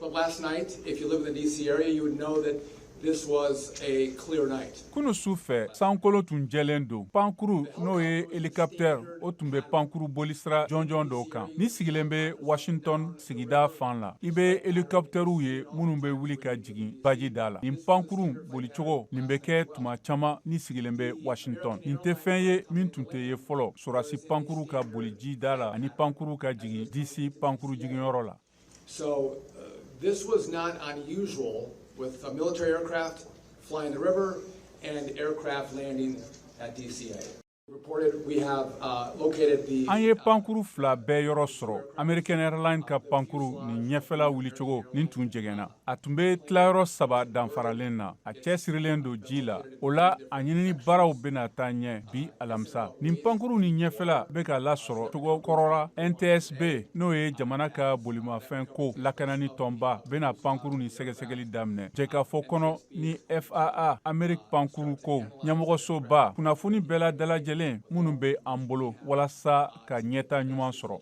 But last night, if you live in the D.C. area, you would know that this was a clear night. Kunu sufe sankolo tun jɛlen don pankuru n'o ye hélicoptère o tun bɛ pankuru bolisira jɔnjɔn dɔw kan ni sigilen bɛ Washington sigida fan la i bɛ hélicoptèrew ye minnu bɛ wuli ka jigin baji da la nin pankuru bolicogo nin bɛ kɛ tuma caman ni sigilen bɛ Washington nin tɛ fɛn ye min tun tɛ ye fɔlɔ sorasi pankuru ka boli ji da la ani pankuru ka jigin DC pankuru jiginyɔrɔ la. So this was not unusual with military aircraft flying the river and aircraft landing at DCA. Reported we have located the... An ye pankuru fila bɛɛ yɔrɔ sɔrɔ American Airlines ka pankuru nin ɲɛfɛla wulicogo nin tun jɛgɛnna a tun bɛ tilayɔrɔ saba danfaralen na a cɛsirilen don ji la o la a ɲinini baaraw bɛna taa ɲɛ bi alamisa nin pankuru nin ɲɛfɛla bɛ ka lasɔrɔ cogo kɔrɔla NTSB n'o ye jamana ka bolimafɛn ko lakanani tɔnba bɛna pankuru ni sɛgɛsɛgɛli daminɛ jɛkafɔ kɔnɔ ni FAA Amerik pankuru ko ɲɛmɔgɔsoba kunnafoni bɛɛ la dalajɛlen minnu bɛ an bolo walasa ka ɲɛta ɲuman sɔrɔ.